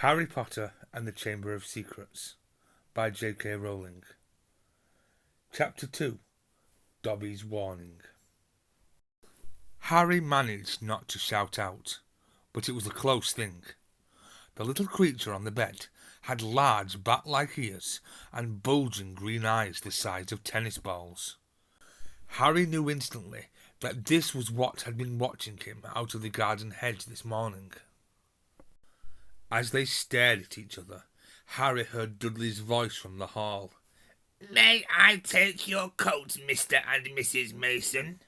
Harry Potter and the Chamber of Secrets by J.K. Rowling. Chapter 2. Dobby's Warning. Harry managed not to shout out, but it was a close thing. The little creature on the bed had large bat-like ears and bulging green eyes the size of tennis balls. Harry knew instantly that this was what had been watching him out of the garden hedge this morning. As they stared at each other, Harry heard Dudley's voice from the hall. "May I take your coat, Mr. and Mrs. Mason?"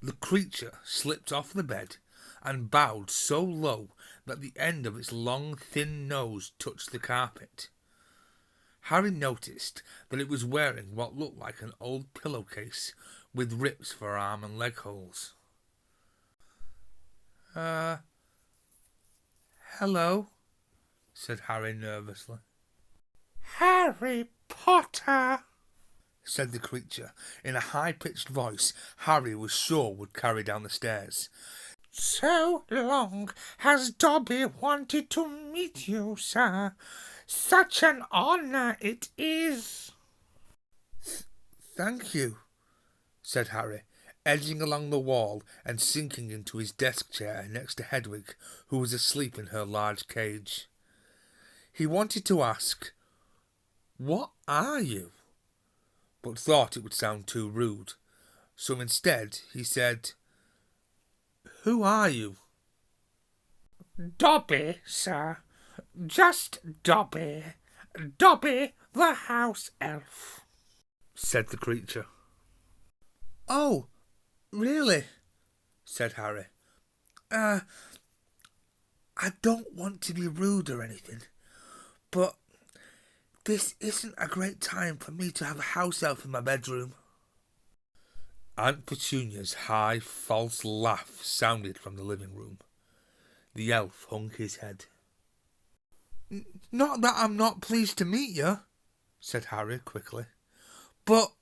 The creature slipped off the bed and bowed so low that the end of its long, thin nose touched the carpet. Harry noticed that it was wearing what looked like an old pillowcase with rips for arm and leg holes. Hello, said Harry nervously. "Harry Potter," said the creature in a high-pitched voice Harry was sure would carry down the stairs. "So long has Dobby wanted to meet you, sir. Such an honour it is." Thank you, said Harry, edging along the wall and sinking into his desk chair next to Hedwig, who was asleep in her large cage. He wanted to ask, "What are you?" but thought it would sound too rude, so instead he said, "Who are you?" "Dobby, sir. Just Dobby. Dobby the house elf," said the creature. "Oh, really?" said Harry. I don't want to be rude or anything, but this isn't a great time for me to have a house elf in my bedroom. Aunt Petunia's high, false laugh sounded from the living room. The elf hung his head. "Not that I'm not pleased to meet you," said Harry quickly, "but,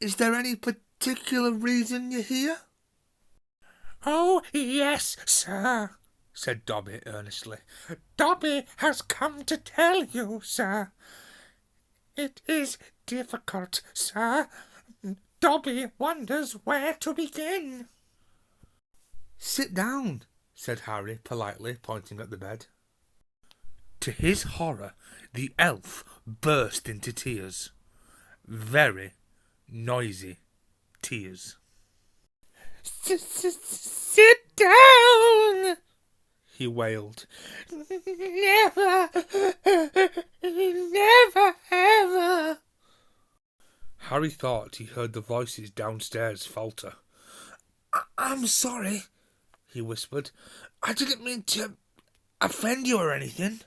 is there any particular reason you're here?" "Oh, yes, sir," said Dobby earnestly. "Dobby has come to tell you, sir. It is difficult, sir. Dobby wonders where to begin." "Sit down," said Harry politely, pointing at the bed. To his horror, the elf burst into tears. Very noisy tears. "Sit down," he wailed. "Never, never, ever." Harry thought he heard the voices downstairs falter. I'm sorry," he whispered. "I didn't mean to offend you or anything."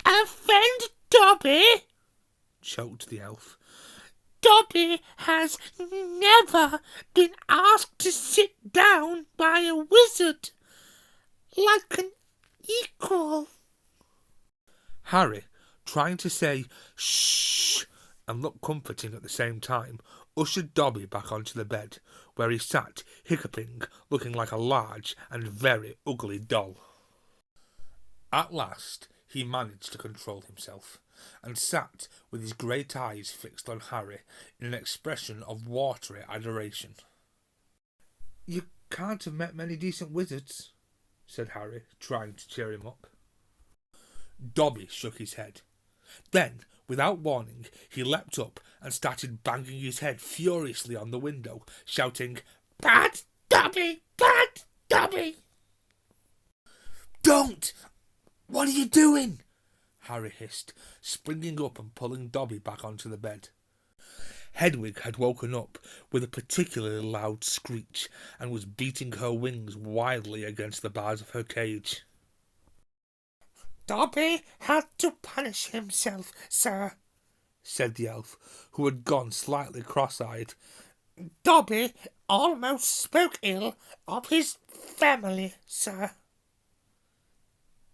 "Offend Dobby?" choked the elf. "Dobby has never been asked to sit down by a wizard like an equal." Harry, trying to say shh and look comforting at the same time, ushered Dobby back onto the bed, where he sat hiccuping, looking like a large and very ugly doll. At last he managed to control himself, and sat with his great eyes fixed on Harry in an expression of watery adoration. "You can't have met many decent wizards," said Harry, trying to cheer him up. Dobby shook his head. Then, without warning, he leapt up and started banging his head furiously on the window, shouting, "Bad Dobby! Bad Dobby!" "Don't! What are you doing?" Harry hissed, springing up and pulling Dobby back onto the bed. Hedwig had woken up with a particularly loud screech and was beating her wings wildly against the bars of her cage. "Dobby had to punish himself, sir," said the elf, who had gone slightly cross-eyed. "Dobby almost spoke ill of his family, sir."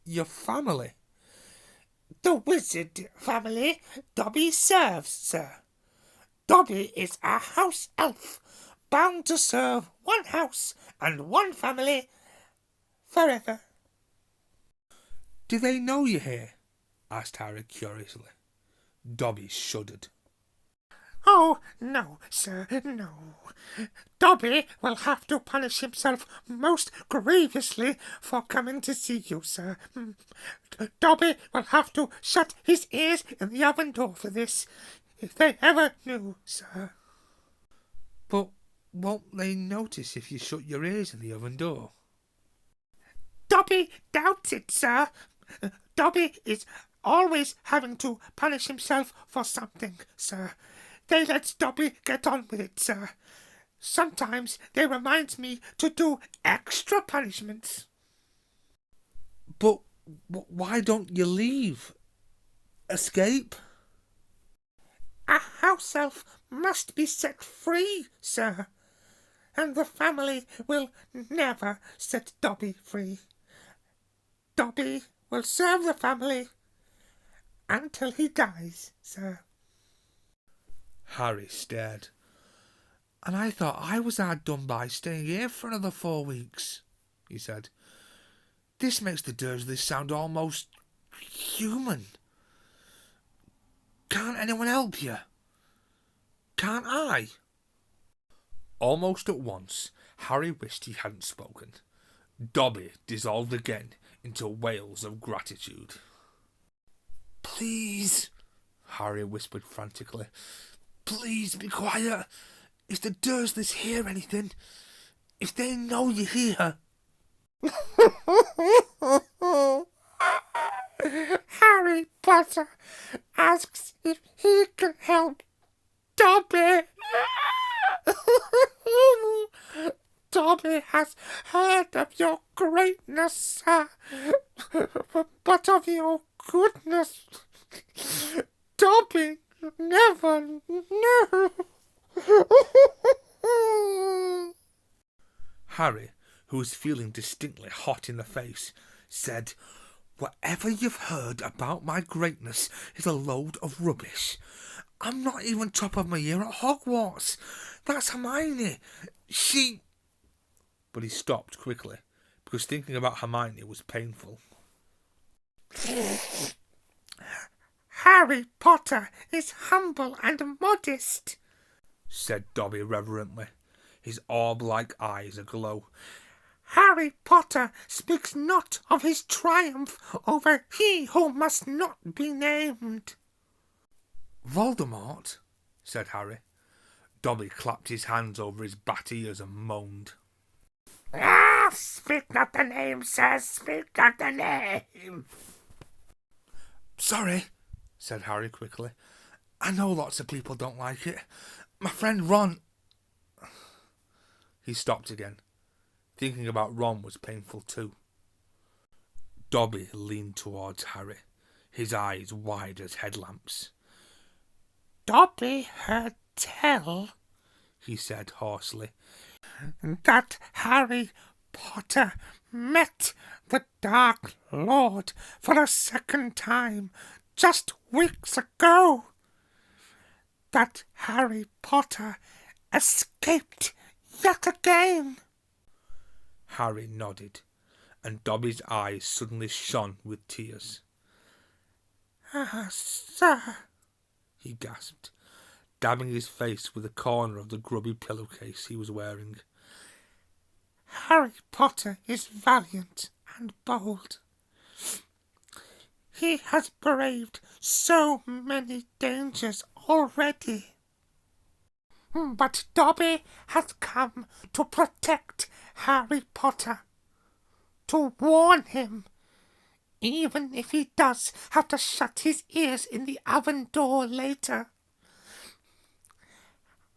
"Your family?" "The wizard family Dobby serves, sir. Dobby is a house elf, bound to serve one house and one family forever." Do they know you're here? Asked Harry curiously. Dobby shuddered. Oh, no, sir, no. Dobby will have to punish himself most grievously for coming to see you, sir. Dobby will have to shut his ears in the oven door for this, if they ever knew, sir. But won't they notice if you shut your ears in the oven door? Dobby doubts it, sir. Dobby is always having to punish himself for something, sir. They let Dobby get on with it, sir. Sometimes they remind me to do extra punishments. But why don't you leave? Escape? A house elf must be set free, sir. And the family will never set Dobby free. Dobby will serve the family until he dies, sir. Harry stared. And I thought I was hard done by staying here for another 4 weeks, he said. This makes the Dursleys sound almost human. Can't anyone help you? Can't I? Almost at once, Harry wished he hadn't spoken. Dobby dissolved again into wails of gratitude. Please, Harry whispered frantically. Please be quiet. If the Dursleys hear anything, if they know you're here. Harry Potter asks if he can help Dobby. Dobby has heard of your greatness, sir, but of your goodness, Dobby never knew. Harry, who was feeling distinctly hot in the face, said, Whatever you've heard about my greatness is a load of rubbish. I'm not even top of my year at Hogwarts. That's Hermione. She... But he stopped quickly, because thinking about Hermione was painful. Harry Potter is humble and modest, said Dobby reverently, his orb-like eyes aglow. Harry Potter speaks not of his triumph over he who must not be named. Voldemort, said Harry. Dobby clapped his hands over his bat ears and moaned. Ah, speak not the name, sir, speak not the name. Sorry, said Harry quickly. I know lots of people don't like it. My friend Ron... He stopped again. Thinking about Ron was painful too. Dobby leaned towards Harry, his eyes wide as headlamps. Dobby heard tell, he said hoarsely, that Harry Potter met the Dark Lord for a second time just weeks ago. That Harry Potter escaped yet again. Harry nodded, and Dobby's eyes suddenly shone with tears. Ah, sir, he gasped, dabbing his face with a corner of the grubby pillowcase he was wearing. Harry Potter is valiant and bold. He has braved so many dangers already. But Dobby has come to protect Harry Potter, to warn him, even if he does have to shut his ears in the oven door later.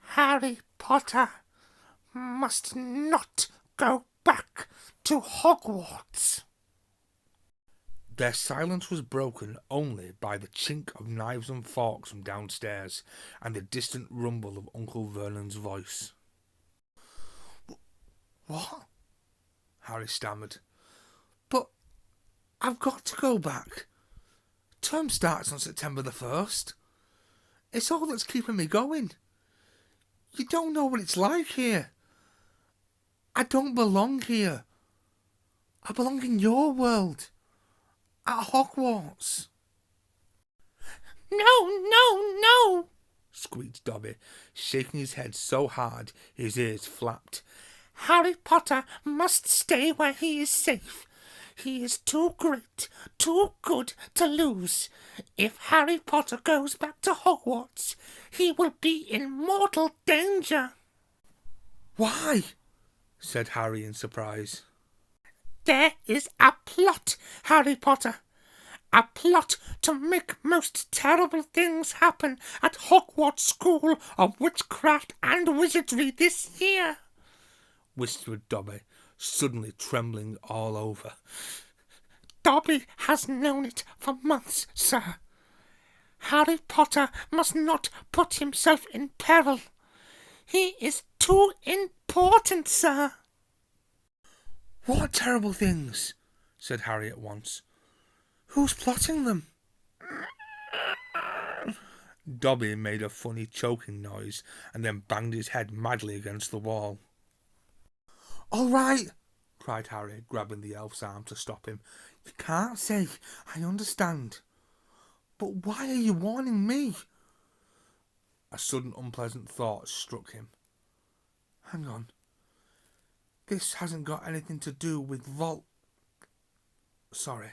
Harry Potter must not go back to Hogwarts. Their silence was broken only by the chink of knives and forks from downstairs and the distant rumble of Uncle Vernon's voice. What? Harry stammered. But I've got to go back. Term starts on September the 1st. It's all that's keeping me going. You don't know what it's like here. I don't belong here. I belong in your world. at Hogwarts. No, Squeaked Dobby, shaking his head so hard his ears flapped. Harry Potter must stay where he is safe. He is too great, too good to lose. If Harry Potter goes back to Hogwarts, he will be in mortal danger. Why? Said Harry in surprise. There is a plot, Harry Potter. A plot to make most terrible things happen at Hogwarts School of Witchcraft and Wizardry this year, whispered Dobby, suddenly trembling all over. Dobby has known it for months, sir. Harry Potter must not put himself in peril. He is too important, sir. What terrible things? Said Harry at once. Who's plotting them? Dobby made a funny choking noise and then banged his head madly against the wall. All right, cried Harry, grabbing the elf's arm to stop him. You can't say, I understand. But why are you warning me? A sudden unpleasant thought struck him. Hang on. This hasn't got anything to do with Sorry.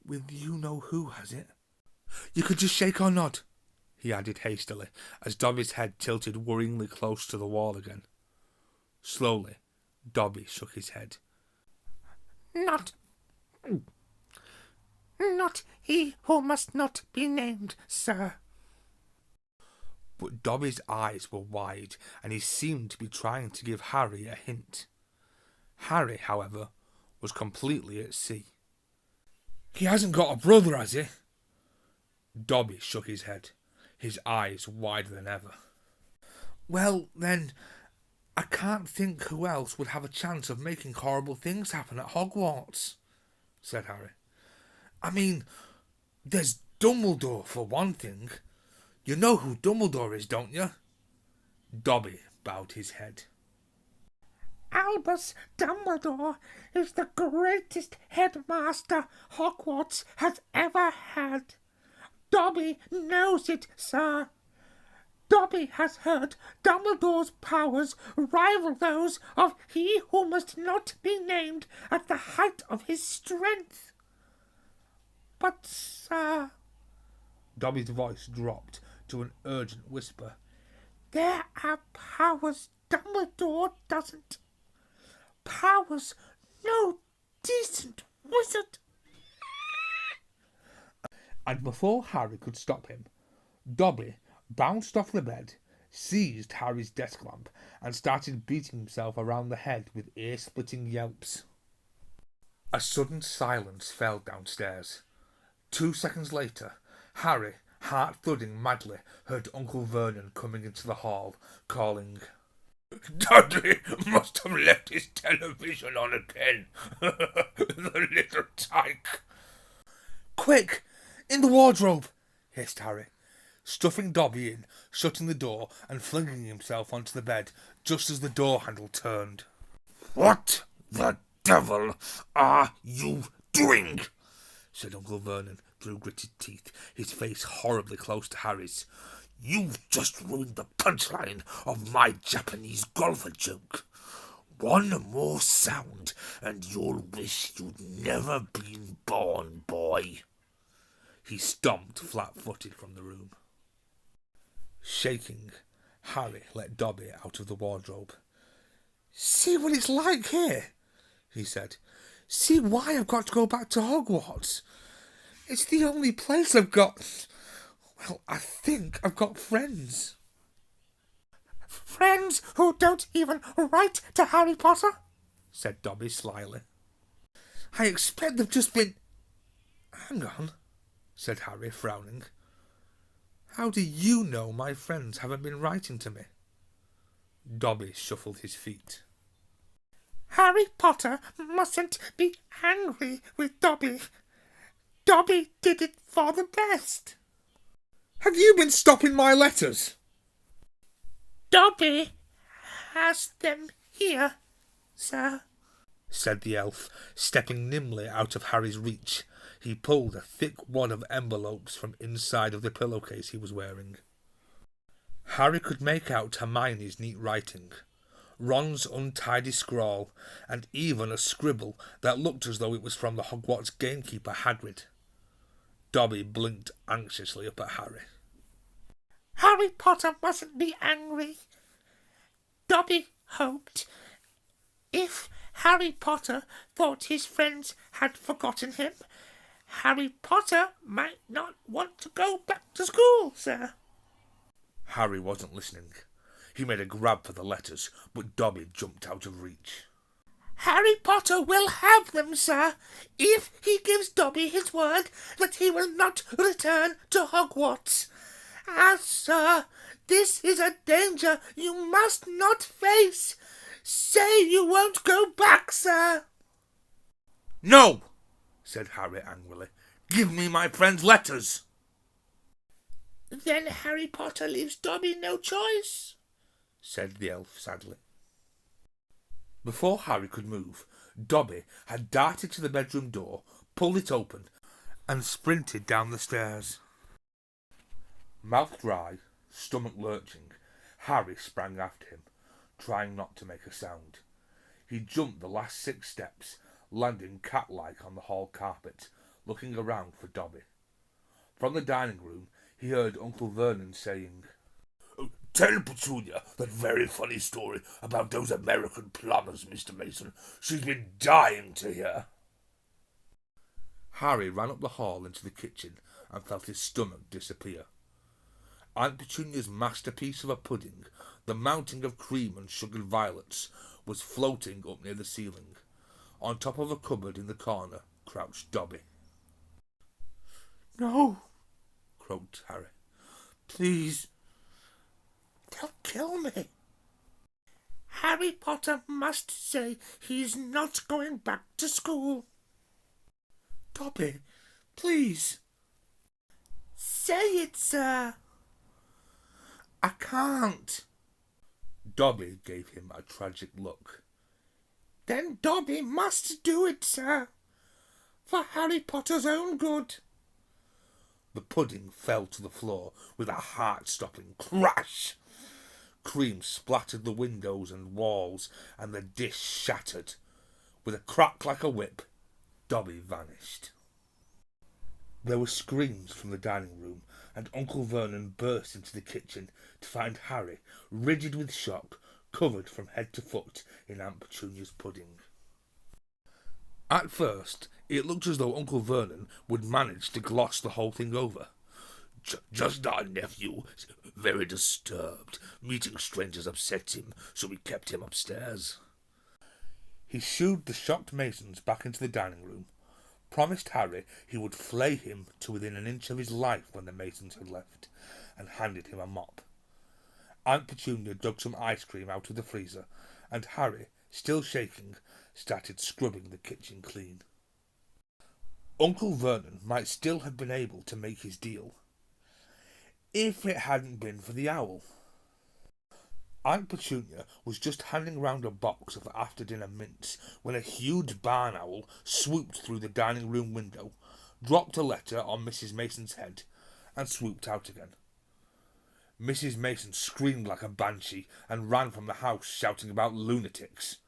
With you-know-who, has it? You could just shake or nod, he added hastily, as Dobby's head tilted worryingly close to the wall again. Slowly, Dobby shook his head. Not he who must not be named, sir. But Dobby's eyes were wide, and he seemed to be trying to give Harry a hint. Harry, however, was completely at sea. He hasn't got a brother, has he? Dobby shook his head, his eyes wider than ever. Well, then, I can't think who else would have a chance of making horrible things happen at Hogwarts, said Harry. I mean, there's Dumbledore, for one thing. You know who Dumbledore is, don't you? Dobby bowed his head. Albus Dumbledore is the greatest headmaster Hogwarts has ever had. Dobby knows it, sir. Dobby has heard Dumbledore's powers rival those of he who must not be named at the height of his strength. But, sir... Dobby's voice dropped to an urgent whisper. There are powers Dumbledore doesn't. Powers no decent wizard. And before Harry could stop him, Dobby bounced off the bed, seized Harry's desk lamp, and started beating himself around the head with ear-splitting yelps. A sudden silence fell downstairs. 2 seconds later, Harry, heart thudding madly, heard Uncle Vernon coming into the hall, calling, Dudley must have left his television on again. The little tyke. Quick! In the wardrobe! Hissed Harry, stuffing Dobby in, shutting the door, and flinging himself onto the bed just as the door handle turned. What the devil are you doing? Said Uncle Vernon through gritted teeth, his face horribly close to Harry's. You've just ruined the punchline of my Japanese golfer joke. One more sound, and you'll wish you'd never been born, boy. He stomped flat-footed from the room. Shaking, Harry let Dobby out of the wardrobe. See what it's like here, he said. See why I've got to go back to Hogwarts. It's the only place I've got... Well, I think I've got friends. Friends who don't even write to Harry Potter? Said Dobby slyly. I expect they've just been... Hang on, said Harry, frowning. How do you know my friends haven't been writing to me? Dobby shuffled his feet. Harry Potter mustn't be angry with Dobby. Dobby did it for the best. Have you been stopping my letters? Dobby has them here, sir. said the elf, stepping nimbly out of Harry's reach. He pulled a thick wad of envelopes from inside of the pillowcase he was wearing. Harry could make out Hermione's neat writing, Ron's untidy scrawl, and even a scribble that looked as though it was from the Hogwarts gamekeeper Hagrid. Dobby blinked anxiously up at Harry. Harry Potter mustn't be angry. Dobby hoped if Harry Potter thought his friends had forgotten him, Harry Potter might not want to go back to school, sir. Harry wasn't listening. He made a grab for the letters, but Dobby jumped out of reach. Harry Potter will have them, sir, if he gives Dobby his word that he will not return to Hogwarts. Ah, sir, this is a danger you must not face. Say you won't go back, sir. No, said Harry angrily. Give me my friend's letters. Then Harry Potter leaves Dobby no choice, said the elf sadly. Before Harry could move, Dobby had darted to the bedroom door, pulled it open, and sprinted down the stairs. Mouth dry, stomach lurching, Harry sprang after him, trying not to make a sound. He jumped the last 6 steps, landing cat-like on the hall carpet, looking around for Dobby. From the dining room, he heard Uncle Vernon saying, "Tell Petunia that very funny story about those American plumbers, Mr. Mason. She's been dying to hear." Harry ran up the hall into the kitchen and felt his stomach disappear. Aunt Petunia's masterpiece of a pudding, the mounting of cream and sugared violets, was floating up near the ceiling. On top of a cupboard in the corner crouched Dobby. No, croaked Harry. Please. They'll kill me. Harry Potter must say he's not going back to school. Dobby, please. Say it, sir. I can't. Dobby gave him a tragic look. Then Dobby must do it, sir, for Harry Potter's own good. The pudding fell to the floor with a heart-stopping crash. Cream splattered the windows and walls, and the dish shattered. With a crack like a whip, Dobby vanished. There were screams from the dining room, and Uncle Vernon burst into the kitchen to find Harry, rigid with shock, covered from head to foot in Aunt Petunia's pudding. At first, it looked as though Uncle Vernon would manage to gloss the whole thing over. Just our nephew, very disturbed. Meeting strangers upset him, so we kept him upstairs. He shooed the shocked Masons back into the dining room, promised Harry he would flay him to within an inch of his life when the Masons had left, and handed him a mop. Aunt Petunia dug some ice cream out of the freezer, and Harry, still shaking, started scrubbing the kitchen clean. Uncle Vernon might still have been able to make his deal, if it hadn't been for the owl. Aunt Petunia was just handing round a box of after-dinner mints when a huge barn owl swooped through the dining room window, dropped a letter on Mrs. Mason's head, and swooped out again. Mrs. Mason screamed like a banshee and ran from the house shouting about lunatics.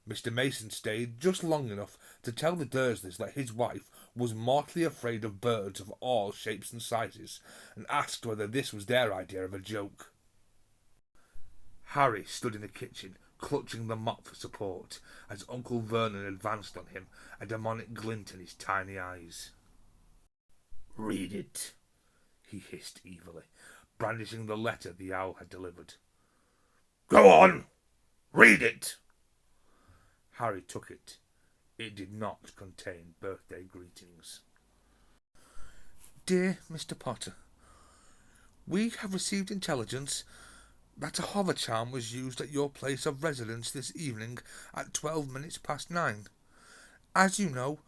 Mr. Mason stayed just long enough to tell the Dursleys that his wife was mortally afraid of birds of all shapes and sizes, and asked whether this was their idea of a joke. Harry stood in the kitchen, clutching the mop for support, as Uncle Vernon advanced on him, a demonic glint in his tiny eyes. "Read it," he hissed evilly, brandishing the letter the owl had delivered. "Go on! Read it!" Harry took it. It did not contain birthday greetings. "Dear Mr. Potter, we have received intelligence that a hover charm was used at your place of residence this evening at 12 minutes past 9. As you know,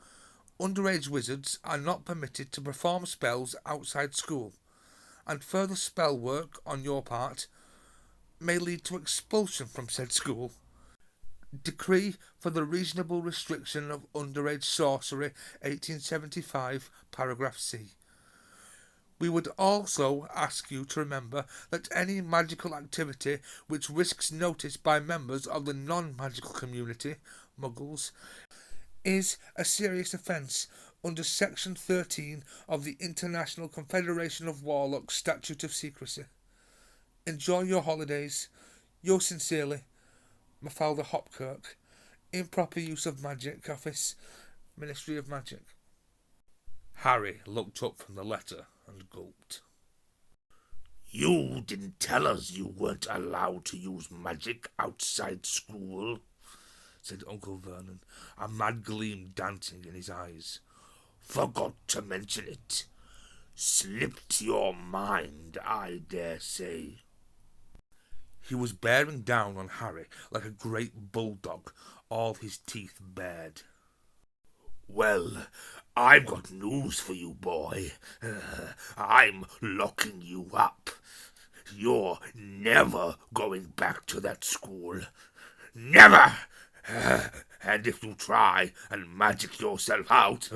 underage wizards are not permitted to perform spells outside school, and further spell work on your part may lead to expulsion from said school. Decree for the Reasonable Restriction of Underage Sorcery, 1875, paragraph C. We would also ask you to remember that any magical activity which risks notice by members of the non-magical community, Muggles, is a serious offence under Section 13 of the International Confederation of Warlocks Statute of Secrecy. Enjoy your holidays. Yours sincerely, Mafalda Hopkirk, Improper Use of Magic Office, Ministry of Magic. Harry looked up from the letter and gulped. You didn't tell us you weren't allowed to use magic outside school, said Uncle Vernon, a mad gleam dancing in his eyes. Forgot to mention it. Slipped your mind, I dare say. He was bearing down on Harry like a great bulldog, all his teeth bared. Well, I've got news for you, boy. I'm locking you up. You're never going back to that school. Never! And if you try and magic yourself out,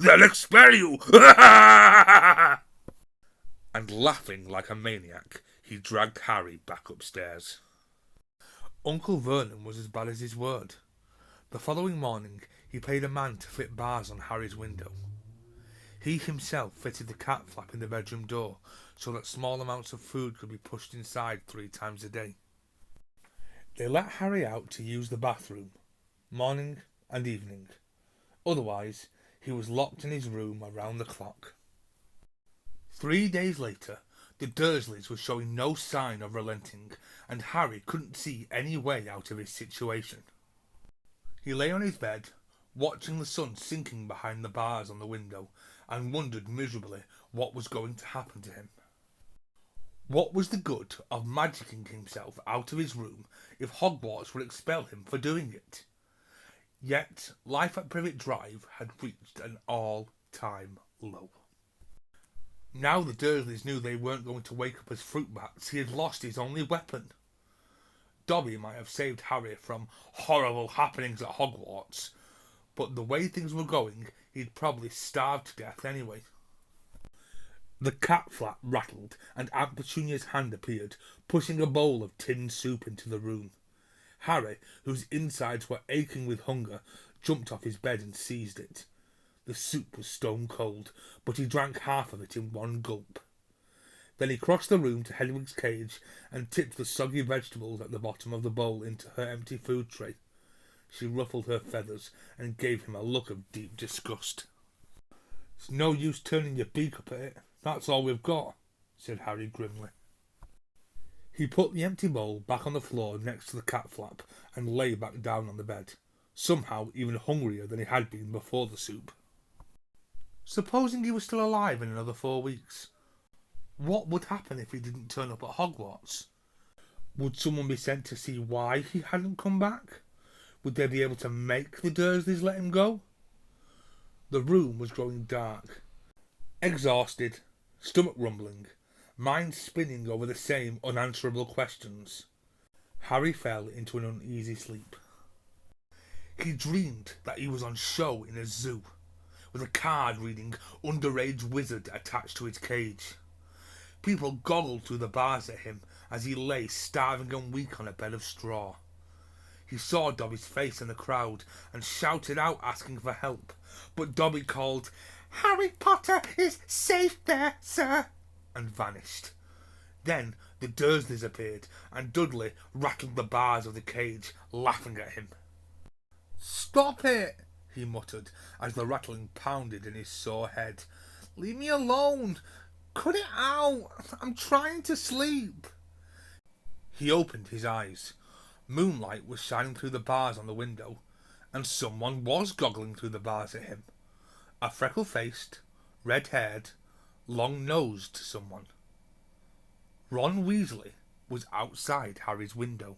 they'll expel you! And laughing like a maniac, he dragged Harry back upstairs. Uncle Vernon was as bad as his word. The following morning, he paid a man to fit bars on Harry's window. He himself fitted the cat flap in the bedroom door so that small amounts of food could be pushed inside 3 times a day. They let Harry out to use the bathroom, morning and evening. Otherwise, he was locked in his room around the clock. 3 days later, the Dursleys were showing no sign of relenting, and Harry couldn't see any way out of his situation. He lay on his bed, watching the sun sinking behind the bars on the window, and wondered miserably what was going to happen to him. What was the good of magicking himself out of his room if Hogwarts would expel him for doing it? Yet life at Privet Drive had reached an all-time low. Now the Dursleys knew they weren't going to wake up as fruit bats. He had lost his only weapon. Dobby might have saved Harry from horrible happenings at Hogwarts, but the way things were going, he'd probably starve to death anyway. The cat flap rattled, and Aunt Petunia's hand appeared, pushing a bowl of tinned soup into the room. Harry, whose insides were aching with hunger, jumped off his bed and seized it. The soup was stone cold, but he drank half of it in one gulp. Then he crossed the room to Hedwig's cage and tipped the soggy vegetables at the bottom of the bowl into her empty food tray. She ruffled her feathers and gave him a look of deep disgust. "It's no use turning your beak up at it. That's all we've got," said Harry grimly. He put the empty bowl back on the floor next to the cat flap and lay back down on the bed, somehow even hungrier than he had been before the soup. Supposing he was still alive in another 4 weeks, what would happen if he didn't turn up at Hogwarts? Would someone be sent to see why he hadn't come back? Would they be able to make the Dursleys let him go? The room was growing dark. Exhausted, stomach rumbling, mind spinning over the same unanswerable questions, Harry fell into an uneasy sleep. He dreamed that he was on show in a zoo, with a card reading "Underage Wizard" attached to his cage. People goggled through the bars at him as he lay starving and weak on a bed of straw. He saw Dobby's face in the crowd and shouted out asking for help, but Dobby called, "Harry Potter is safe there, sir," and vanished. Then the Dursleys appeared, and Dudley rattled the bars of the cage, laughing at him. "Stop it," he muttered, as the rattling pounded in his sore head. "Leave me alone. Cut it out. I'm trying to sleep." He opened his eyes. Moonlight was shining through the bars on the window, and someone was goggling through the bars at him. A freckle-faced, red-haired, long-nosed someone. Ron Weasley was outside Harry's window.